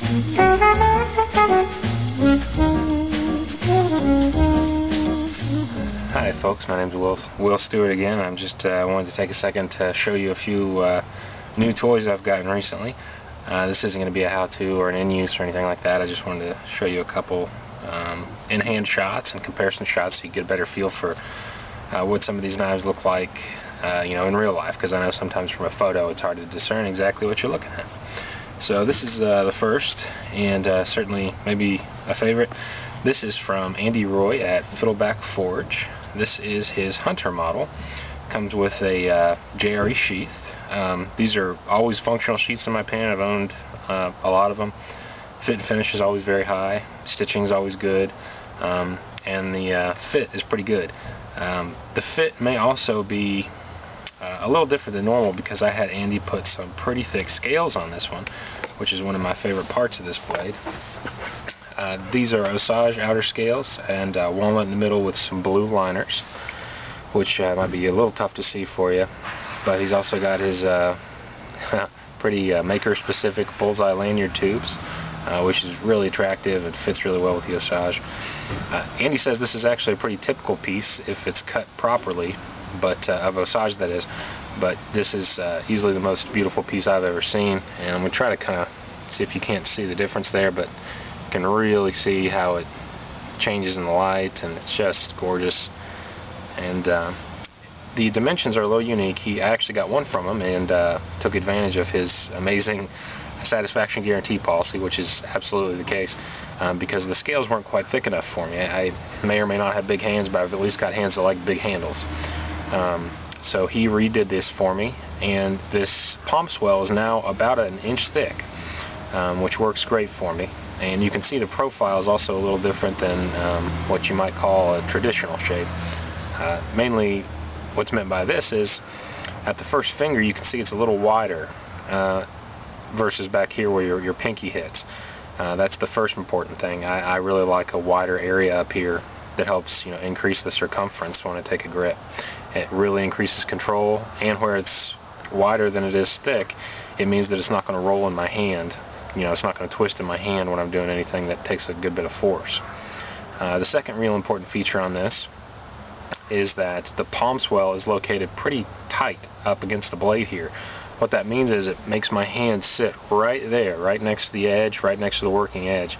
Hi folks, my name's Will Stewart again. I'm just wanted to take a second to show you a few new toys I've gotten recently. This isn't going to be a how-to or an in-use or anything like that. I just wanted to show you a couple in-hand shots and comparison shots so you get a better feel for what some of these knives look like in real life, because I know sometimes from a photo it's hard to discern exactly what you're looking at. So this is the first, and certainly maybe a favorite. This is from Andy Roy at Fiddleback Forge. This is his Hunter model. Comes with a JRE sheath. These are always functional sheaths in my opinion. I've owned a lot of them. Fit and finish is always very high. Stitching is always good. And the fit is pretty good. The fit may also be a little different than normal because I had Andy put some pretty thick scales on this one, which is one of my favorite parts of this blade. These are Osage outer scales and walnut in the middle with some blue liners, which might be a little tough to see for you, but he's also got his pretty maker-specific bullseye lanyard tubes, which is really attractive and fits really well with the Osage. Andy says this is actually a pretty typical piece if it's cut properly, but of Osage that is, but this is easily the most beautiful piece I've ever seen, and I'm going to try to kind of see if you can't see the difference there, but you can really see how it changes in the light, and it's just gorgeous. And the dimensions are a little unique. I actually got one from him and took advantage of his amazing satisfaction guarantee policy, which is absolutely the case, because the scales weren't quite thick enough for me. I may or may not have big hands, but I've at least got hands that like big handles. So he redid this for me, and this palm swell is now about an inch thick, which works great for me. And you can see the profile is also a little different than what you might call a traditional shape. Mainly what's meant by this is at the first finger you can see it's a little wider versus back here where your pinky hits. That's the first important thing. I really like a wider area up here that helps increase the circumference when I take a grip. It really increases control, and where it's wider than it is thick, it means that it's not going to roll in my hand. It's not going to twist in my hand when I'm doing anything that takes a good bit of force. The second real important feature on this is that the palm swell is located pretty tight up against the blade here. What that means is it makes my hand sit right there, right next to the edge, right next to the working edge,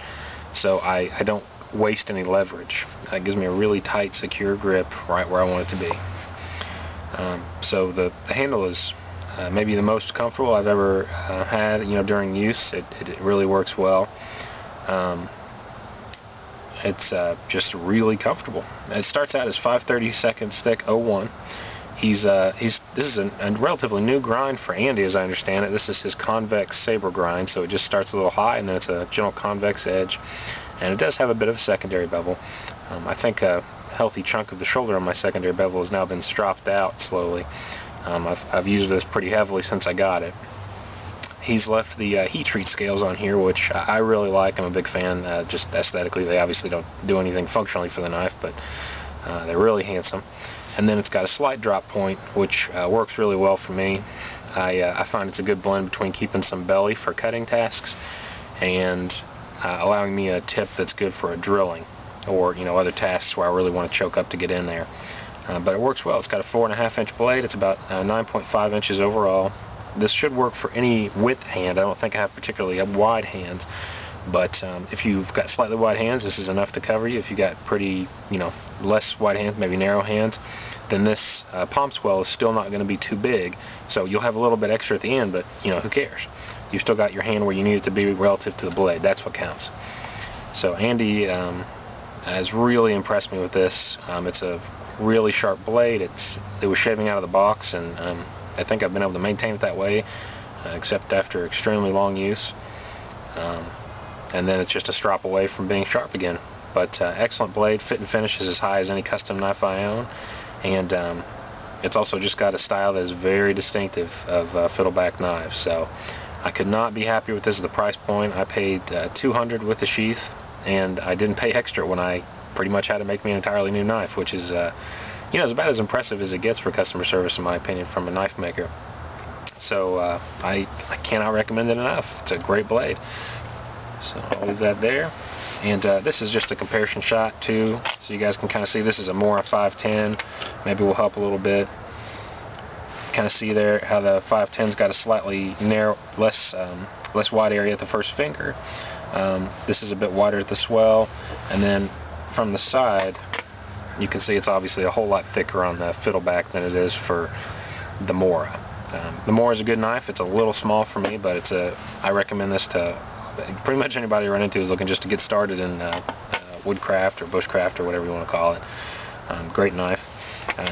so I don't waste any leverage. It gives me a really tight, secure grip right where I want it to be. So the handle is maybe the most comfortable I've ever had during use. It really works well. It's just really comfortable. It starts out as 5/32 thick 01. This is a relatively new grind for Andy, as I understand it. This is his convex saber grind, so it just starts a little high and then it's a gentle convex edge, and it does have a bit of a secondary bevel. I think a healthy chunk of the shoulder on my secondary bevel has now been stropped out slowly. I've used this pretty heavily since I got it. He's left the heat treat scales on here, which I really like. I'm a big fan. Just aesthetically, they obviously don't do anything functionally for the knife, but they're really handsome. And then it's got a slight drop point, which works really well for me. I find it's a good blend between keeping some belly for cutting tasks and allowing me a tip that's good for a drilling or other tasks where I really want to choke up to get in there. But it works well. It's got a 4.5 inch blade. It's about 9.5 inches overall. This should work for any width hand. I don't think I have particularly wide hands, but if you've got slightly wide hands, this is enough to cover you. If you've got pretty, less wide hands, maybe narrow hands, then this palm swell is still not going to be too big. So you'll have a little bit extra at the end, but who cares? You've still got your hand where you need it to be relative to the blade. That's what counts. So Andy has really impressed me with this. It's a really sharp blade. It was shaving out of the box, and I think I've been able to maintain it that way, except after extremely long use. And then it's just a strop away from being sharp again. But excellent blade. Fit and finish is as high as any custom knife I own, and it's also just got a style that is very distinctive of Fiddleback knives. So I could not be happier with this as the price point. I paid $200 with the sheath, and I didn't pay extra when I pretty much had to make me an entirely new knife, which is is about as impressive as it gets for customer service, in my opinion, from a knife maker. So I cannot recommend it enough. It's a great blade. So I'll leave that there. And this is just a comparison shot too, so you guys can kind of see this is a Mora 510. Maybe will help a little bit. Kind of see there how the 510's got a slightly narrow, less wide area at the first finger. This is a bit wider at the swell, and then from the side you can see it's obviously a whole lot thicker on the Fiddleback than it is for the Mora. The Mora is a good knife. It's a little small for me, but I recommend this to pretty much anybody you run into who's looking just to get started in woodcraft or bushcraft or whatever you want to call it. Great knife.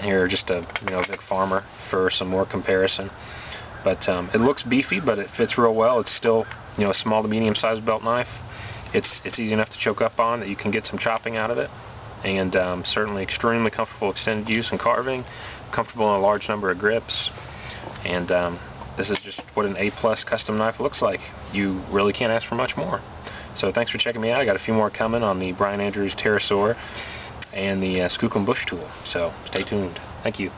Here, just a big farmer for some more comparison. But it looks beefy, but it fits real well. It's still a small to medium sized belt knife. It's easy enough to choke up on that you can get some chopping out of it, and certainly extremely comfortable extended use and carving, comfortable in a large number of grips, and this is just what an A+ custom knife looks like. You really can't ask for much more. So thanks for checking me out. I got a few more coming on the Brian Andrews Pterosaur and the Skookum Bush tool, so stay tuned. Thank you.